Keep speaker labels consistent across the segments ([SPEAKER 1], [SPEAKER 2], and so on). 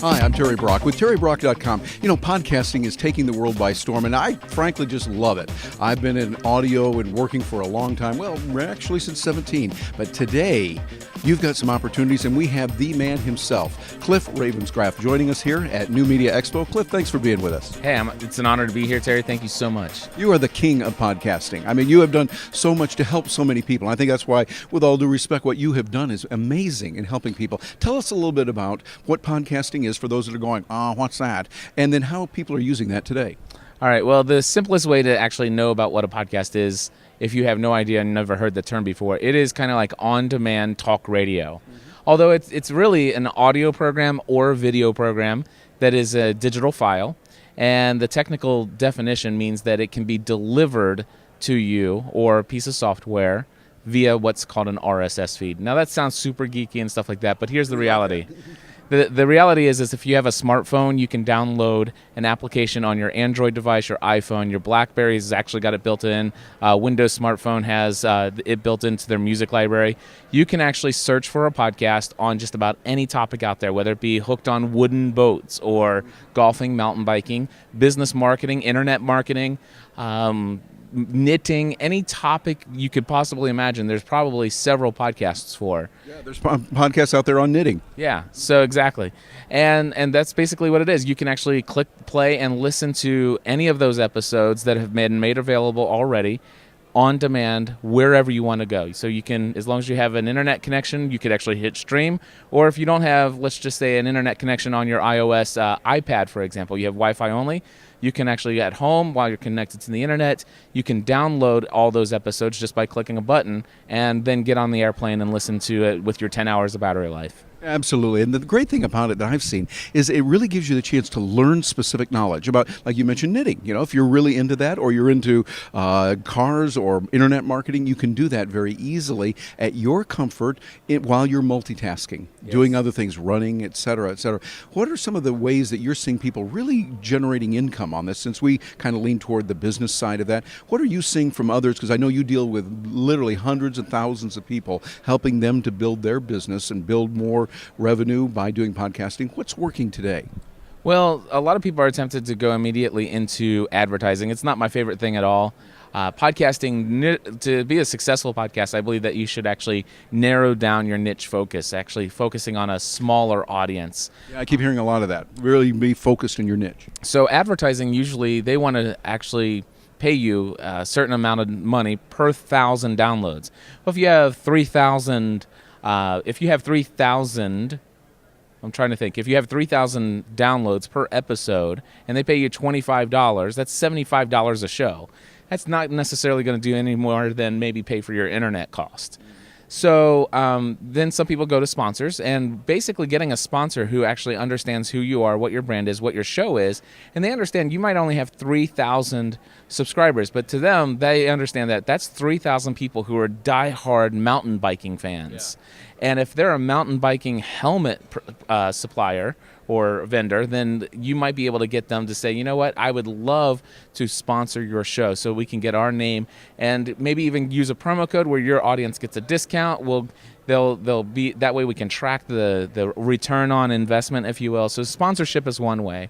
[SPEAKER 1] Hi, I'm Terry Brock with TerryBrock.com. You know, podcasting is taking the world by storm, and I frankly just love it. I've been in audio and working for a long time, well, actually since 17. But today, you've got some opportunities, and we have the man himself, Cliff Ravenscraft, joining us here at New Media Expo. Cliff, thanks for being with us.
[SPEAKER 2] Hey, it's an honor to be here, Terry. Thank you so much.
[SPEAKER 1] You are the king of podcasting. I mean, you have done so much to help so many people. I think that's why, with all due respect, what you have done is amazing in helping people. Tell us a little bit about what podcasting is for those that are going, what's that? And then how people are using that today.
[SPEAKER 2] All right. Well, the simplest way to actually know about what a podcast is, if you have no idea and never heard the term before, it is kind of like on-demand talk radio. Although it's really an audio program or video program that is a digital file. And the technical definition means that it can be delivered to you or a piece of software via what's called an RSS feed. Now, that sounds super geeky and stuff like that, but here's the reality. The reality is if you have a smartphone, you can download an application on your Android device, your iPhone, your BlackBerry has actually got it built in. Windows smartphone has it built into their music library. You can actually search for a podcast on just about any topic out there, whether it be hooked on wooden boats or golfing, mountain biking, business marketing, internet marketing, knitting, any topic you could possibly imagine. There's probably several podcasts for.
[SPEAKER 1] Yeah, there's podcasts out there on knitting.
[SPEAKER 2] Yeah, so exactly. And that's basically what it is. You can actually click play and listen to any of those episodes that have been made available already on demand wherever you want to go. So you can, as long as you have an internet connection, you could actually hit stream. Or if you don't have, let's just say, an internet connection on your iOS iPad, for example, you have Wi-Fi only, you can actually, at home, while you're connected to the internet, you can download all those episodes just by clicking a button and then get on the airplane and listen to it with your 10 hours of battery life.
[SPEAKER 1] Absolutely. And the great thing about it that I've seen is it really gives you the chance to learn specific knowledge about, like you mentioned, knitting. You know, if you're really into that or you're into cars or internet marketing, you can do that very easily at your comfort while you're multitasking, doing other things, running, et cetera, et cetera. What are some of the ways that you're seeing people really generating income on this, since we kind of lean toward the business side of that? What are you seeing from others? Because I know you deal with literally hundreds and thousands of people, helping them to build their business and build more revenue by doing podcasting. What's working today?
[SPEAKER 2] Well, a lot of people are tempted to go immediately into advertising. It's not my favorite thing at all. Podcasting, to be a successful podcast, I believe that you should actually narrow down your niche focus, actually focusing on a smaller audience.
[SPEAKER 1] Yeah, I keep hearing a lot of that. Really be focused in your niche.
[SPEAKER 2] So advertising, usually they want to actually pay you a certain amount of money per 1,000 downloads. Well, if you have 3,000 if you have 3,000 downloads per episode and they pay you $25, that's $75 a show. That's not necessarily going to do any more than maybe pay for your internet cost. So then some people go to sponsors, and basically getting a sponsor who actually understands who you are, what your brand is, what your show is, and they understand you might only have 3,000 subscribers, but to them, they understand that that's 3,000 people who are diehard mountain biking fans. Yeah. And if they're a mountain biking helmet supplier or vendor, then you might be able to get them to say, you know what, I would love to sponsor your show so we can get our name, and maybe even use a promo code where your audience gets a discount. They'll be that way we can track the return on investment, if you will. So sponsorship is one way.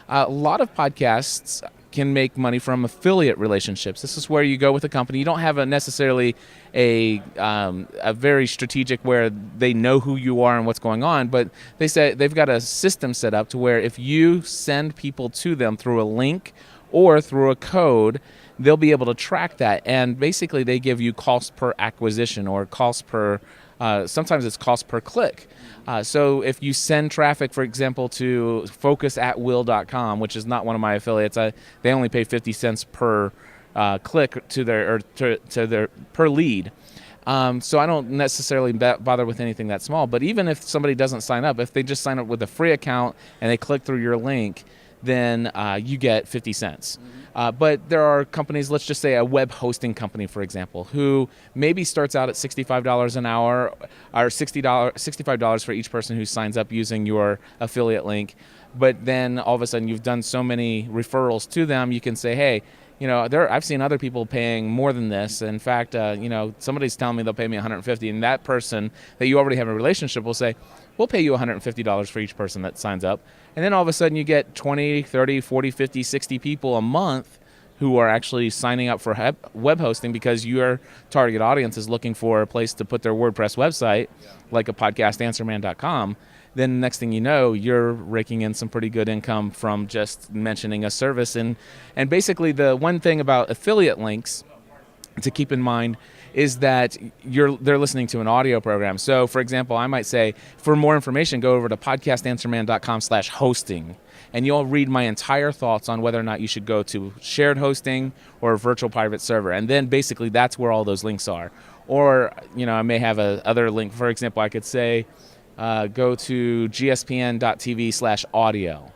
[SPEAKER 2] A lot of podcasts can make money from affiliate relationships. This is where you go with a company. You don't have necessarily a very strategic where they know who you are and what's going on, but they say they've got a system set up to where if you send people to them through a link or through a code, they'll be able to track that. And basically they give you cost per acquisition or cost per, sometimes it's cost per click. So if you send traffic, for example, to focusatwill.com, which is not one of my affiliates, they only pay 50 cents per click to their per lead. So I don't necessarily bother with anything that small. But even if somebody doesn't sign up, if they just sign up with a free account and they click through your link, then you get 50 cents. But there are companies, let's just say a web hosting company, for example, who maybe starts out at $65 an hour or $65 for each person who signs up using your affiliate link. But then all of a sudden you've done so many referrals to them, you can say, hey, I've seen other people paying more than this. In fact, somebody's telling me they'll pay me $150, and that person that you already have a relationship will say, we'll pay you $150 for each person that signs up. And then all of a sudden you get 20, 30, 40, 50, 60 people a month who are actually signing up for web hosting because your target audience is looking for a place to put their WordPress website, like a podcastanswerman.com. Then next thing you know, you're raking in some pretty good income from just mentioning a service. And basically the one thing about affiliate links to keep in mind is that they're listening to an audio program. So for example, I might say, for more information, go over to podcastanswerman.com/hosting. And you'll read my entire thoughts on whether or not you should go to shared hosting or a virtual private server. And then basically that's where all those links are. Or, I may have other link. For example, I could say, go to gspn.tv/audio.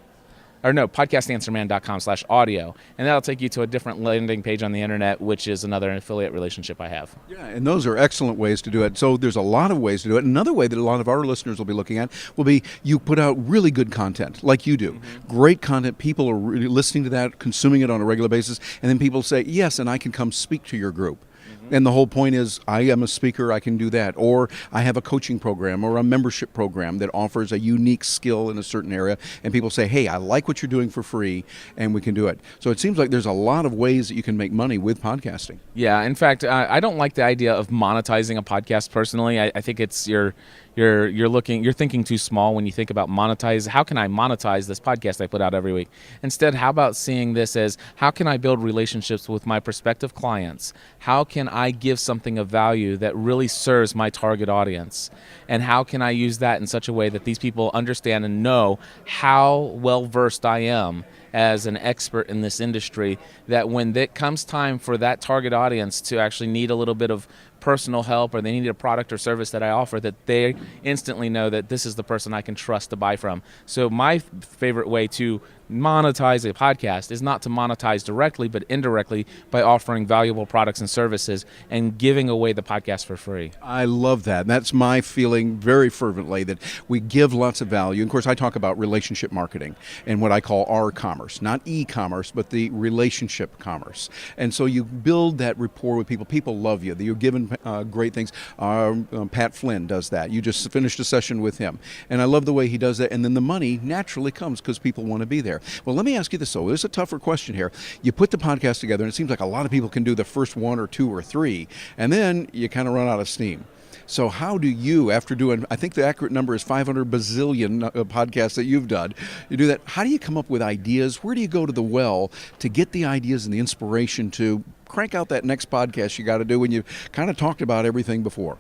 [SPEAKER 2] Or no, podcastanswerman.com/audio. And that'll take you to a different landing page on the internet, which is another affiliate relationship I have.
[SPEAKER 1] Yeah, and those are excellent ways to do it. So there's a lot of ways to do it. Another way that a lot of our listeners will be looking at will be you put out really good content, like you do. Mm-hmm. Great content. People are really listening to that, consuming it on a regular basis, and then people say, yes, and I can come speak to your group. And the whole point is, I am a speaker, I can do that. Or I have a coaching program or a membership program that offers a unique skill in a certain area. And people say, hey, I like what you're doing for free, and we can do it. So it seems like there's a lot of ways that you can make money with podcasting.
[SPEAKER 2] Yeah, in fact, I don't like the idea of monetizing a podcast personally. I think it's you're thinking too small when you think about monetize. How can I monetize this podcast I put out every week? Instead, how about seeing this as, how can I build relationships with my prospective clients? How can I give something of value that really serves my target audience? And how can I use that in such a way that these people understand and know how well versed I am as an expert in this industry, that when it comes time for that target audience to actually need a little bit of personal help, or they need a product or service that I offer, that they instantly know that this is the person I can trust to buy from. So my favorite way to monetize a podcast is not to monetize directly, but indirectly by offering valuable products and services and giving away the podcast for free.
[SPEAKER 1] I love that. That's my feeling very fervently, that we give lots of value. And of course, I talk about relationship marketing and what I call R-commerce, not e-commerce, but the relationship commerce. And so you build that rapport with people. People love you. You're given great things. Pat Flynn does that. You just finished a session with him. And I love the way he does that. And then the money naturally comes because people want to be there. Well, let me ask you this, though. There's a tougher question here. You put the podcast together, and it seems like a lot of people can do the first one or two or three, and then you kind of run out of steam. So how do you, after doing, I think the accurate number is 500 bazillion podcasts that you've done, you do that, how do you come up with ideas? Where do you go to the well to get the ideas and the inspiration to crank out that next podcast you got to do when you've kind of talked about everything before?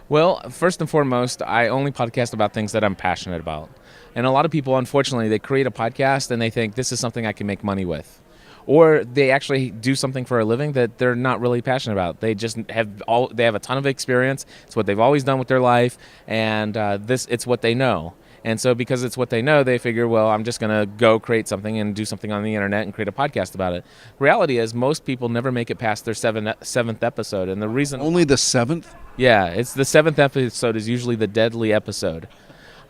[SPEAKER 2] Well, first and foremost, I only podcast about things that I'm passionate about. And a lot of people, unfortunately, they create a podcast and they think this is something I can make money with. Or they actually do something for a living that they're not really passionate about. They just have a ton of experience. It's what they've always done with their life, and it's what they know. And so because it's what they know, they figure, well, I'm just going to go create something and do something on the internet and create a podcast about it. Reality is most people never make it past their seventh episode. And the reason...
[SPEAKER 1] Only the seventh?
[SPEAKER 2] Yeah, it's the seventh episode is usually the deadly episode.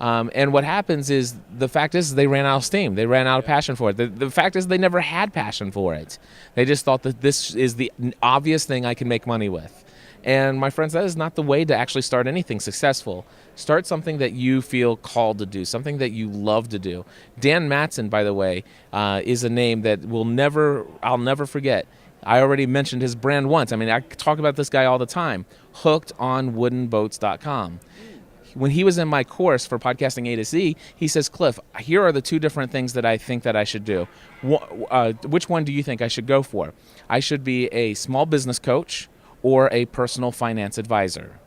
[SPEAKER 2] And what happens is, the fact is they ran out of steam. They ran out of passion for it. The fact is they never had passion for it. They just thought that this is the obvious thing I can make money with. And my friends, that is not the way to actually start anything successful. Start something that you feel called to do, something that you love to do. Dan Matson, by the way, is a name that I'll never forget. I already mentioned his brand once. I mean, I talk about this guy all the time. HookedOnWoodenBoats.com. When he was in my course for Podcasting A to Z, he says, Cliff, here are the two different things that I think that I should do. Which one do you think I should go for? I should be a small business coach or a personal finance advisor.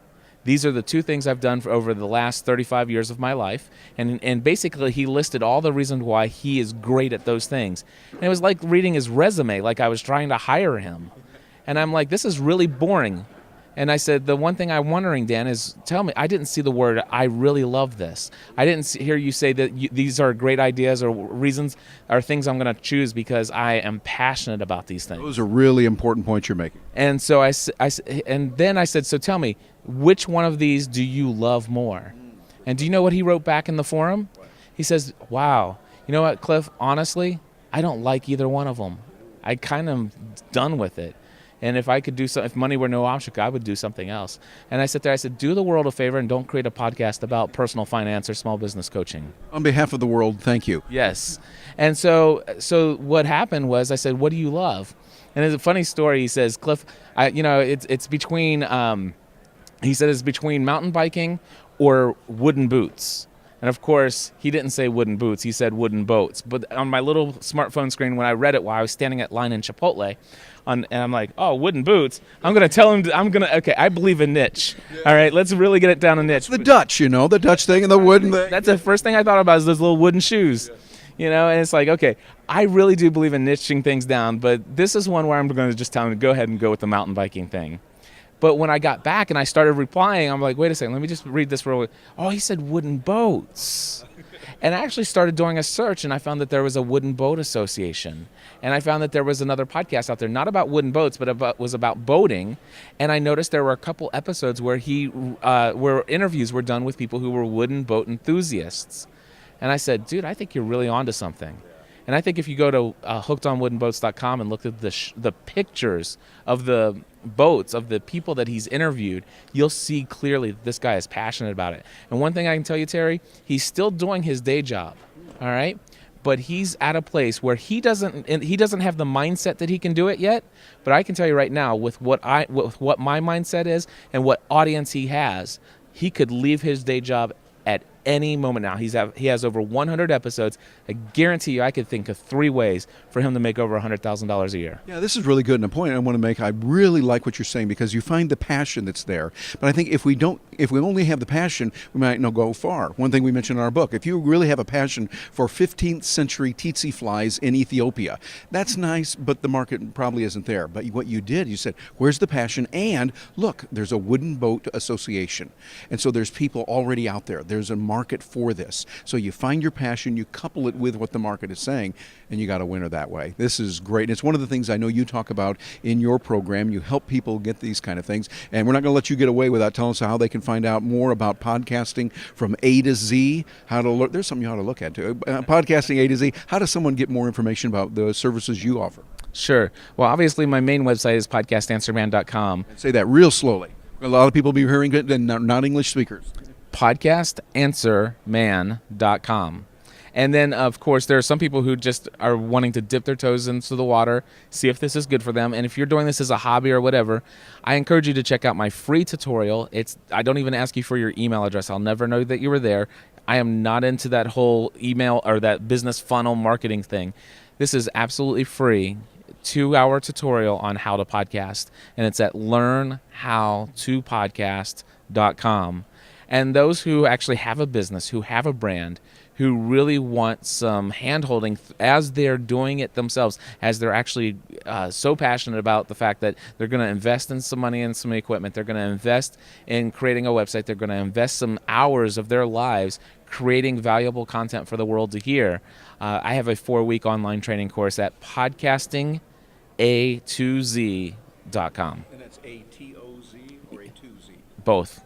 [SPEAKER 2] These are the two things I've done for over the last 35 years of my life. And basically, he listed all the reasons why he is great at those things. And it was like reading his resume, like I was trying to hire him. And I'm like, this is really boring. And I said, the one thing I'm wondering, Dan, is tell me, I didn't see the word, I really love this. I didn't hear you say that these are great ideas or reasons or things I'm going to choose because I am passionate about these things.
[SPEAKER 1] Those are really important points you're making.
[SPEAKER 2] And so then I said, so tell me, which one of these do you love more? And do you know what he wrote back in the forum? He says, wow, you know what, Cliff, honestly, I don't like either one of them. I kind of done with it. And if I could do if money were no object, I would do something else. And I said, do the world a favor and don't create a podcast about personal finance or small business coaching.
[SPEAKER 1] On behalf of the world, thank you.
[SPEAKER 2] Yes. And so what happened was I said, what do you love? And there's a funny story. He says, Cliff, it's between, he said it's between mountain biking or wooden boots. And of course, he didn't say wooden boots. He said wooden boats. But on my little smartphone screen, when I read it while I was standing at line in Chipotle, and I'm like, oh, wooden boots. I'm going to tell him, okay, I believe in niche. All right, let's really get it down to niche.
[SPEAKER 1] It's the Dutch, the Dutch thing and the wooden thing.
[SPEAKER 2] That's the first thing I thought about is those little wooden shoes. And it's like, okay, I really do believe in niching things down, but this is one where I'm going to just tell him to go ahead and go with the mountain biking thing. But when I got back and I started replying, I'm like, wait a second, let me just read this real quick. Oh, he said wooden boats. And I actually started doing a search, and I found that there was a wooden boat association. And I found that there was another podcast out there, not about wooden boats, but was about boating. And I noticed there were a couple episodes where where interviews were done with people who were wooden boat enthusiasts. And I said, dude, I think you're really onto something. And I think if you go to hookedonwoodenboats.com and look at the pictures of the boats, of the people that he's interviewed, you'll see clearly that this guy is passionate about it. And one thing I can tell you, Terry, he's still doing his day job, all right? But he's at a place where he doesn't have the mindset that he can do it yet. But I can tell you right now, with what my mindset is and what audience he has, he could leave his day job at any moment now. He has over 100 episodes. I guarantee you I could think of 3 ways for him to make over $100,000 a year.
[SPEAKER 1] Yeah, this is really good. And a point I want to make, I really like what you're saying because you find the passion that's there. But I think if we only have the passion, we might not go far. One thing we mentioned in our book, if you really have a passion for 15th century tsetse flies in Ethiopia, that's nice, but the market probably isn't there. But what you did, you said, where's the passion? And look, there's a wooden boat association. And so there's people already out there. There's a market for this. So you find your passion, you couple it with what the market is saying, and you got a winner that way. This is great. And it's one of the things I know you talk about in your program. You help people get these kind of things. And we're not going to let you get away without telling us how they can find out more about podcasting from A to Z. There's something you ought to look at too. Podcasting A to Z. How does someone get more information about the services you offer?
[SPEAKER 2] Sure. Well, obviously my main website is podcastanswerman.com.
[SPEAKER 1] Say that real slowly. A lot of people be hearing it and not English speakers.
[SPEAKER 2] podcastanswerman.com. And then, of course, there are some people who just are wanting to dip their toes into the water, see if this is good for them. And if you're doing this as a hobby or whatever, I encourage you to check out my free tutorial. I don't even ask you for your email address. I'll never know that you were there. I am not into that whole email or that business funnel marketing thing. This is absolutely free. 2-hour tutorial on how to podcast. And it's at learnhowtopodcast.com. And those who actually have a business, who have a brand, who really want some hand-holding as they're doing it themselves, as they're actually so passionate about the fact that they're going to invest in some money and some equipment, they're going to invest in creating a website, they're going to invest some hours of their lives creating valuable content for the world to hear. I have a 4-week online training course at podcastinga2z.com.
[SPEAKER 1] And that's A-T-O-Z or A-2-Z?
[SPEAKER 2] Both.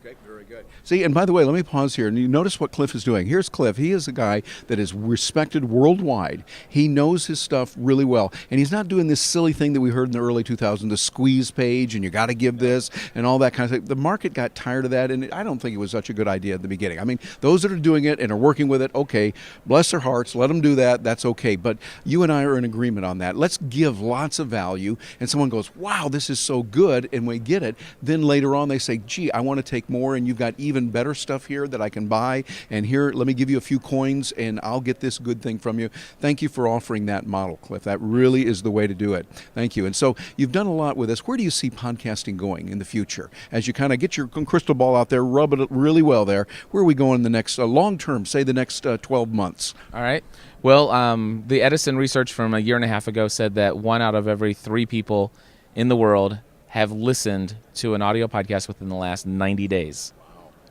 [SPEAKER 1] Okay, very good. See, and by the way, let me pause here. And you notice what Cliff is doing. Here's Cliff. He is a guy that is respected worldwide. He knows his stuff really well. And he's not doing this silly thing that we heard in the early 2000s, the squeeze page, and you got to give this, and all that kind of thing. The market got tired of that, and I don't think it was such a good idea at the beginning. I mean, those that are doing it and are working with it, okay, bless their hearts, let them do that. That's okay. But you and I are in agreement on that. Let's give lots of value, and someone goes, wow, this is so good, and we get it. Then later on they say, gee, I want to take more, and you've got even better stuff here that I can buy, and here, let me give you a few coins, and I'll get this good thing from you. Thank you for offering that model, Cliff. That really is the way to do it. Thank you. And so you've done a lot with this. Where do you see podcasting going in the future? As you kind of get your crystal ball out there, rub it really well there, where are we going in the next long term, say the next 12 months?
[SPEAKER 2] All right. Well, the Edison research from a year and a half ago said that 1 out of every 3 people in the world have listened to an audio podcast within the last 90 days.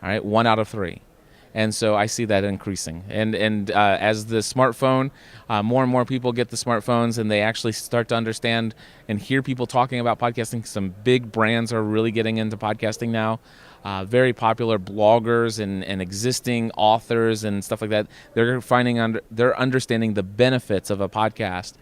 [SPEAKER 2] All right, 1 out of 3. And so I see that increasing. And as the smartphone, more and more people get the smartphones and they actually start to understand and hear people talking about podcasting. Some big brands are really getting into podcasting now. Very popular bloggers and existing authors and stuff like that. They're understanding the benefits of a podcast.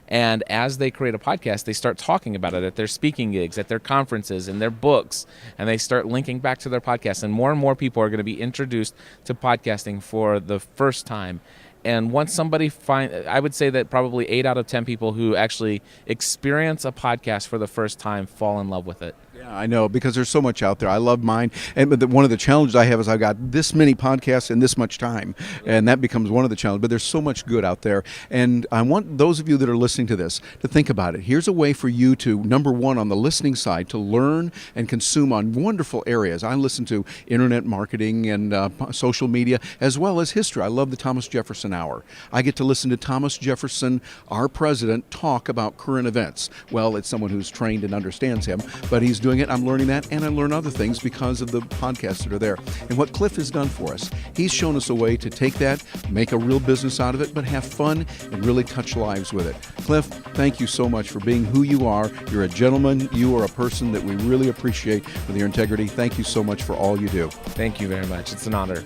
[SPEAKER 2] And as they create a podcast, they start talking about it at their speaking gigs, at their conferences, in their books, and they start linking back to their podcast. And more people are going to be introduced to podcasting for the first time. And once somebody I would say that probably 8 out of 10 people who actually experience a podcast for the first time fall in love with it.
[SPEAKER 1] Yeah, I know, because there's so much out there. I love mine. But one of the challenges I have is I've got this many podcasts in this much time, and that becomes one of the challenges. But there's so much good out there. And I want those of you that are listening to this to think about it. Here's a way for you to, number one, on the listening side, to learn and consume on wonderful areas. I listen to internet marketing and social media, as well as history. I love the Thomas Jefferson Hour. I get to listen to Thomas Jefferson, our president, talk about current events. Well, it's someone who's trained and understands him, but he's doing it. I'm learning that, and I learn other things because of the podcasts that are there. And what Cliff has done for us, he's shown us a way to take that, make a real business out of it, but have fun and really touch lives with it. Cliff, thank you so much for being who you are. You're a gentleman. You are a person that we really appreciate with your integrity. Thank you so much for all you do.
[SPEAKER 2] Thank you very much. It's an honor.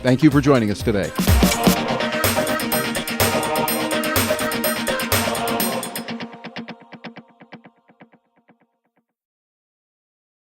[SPEAKER 1] Thank you for joining us today.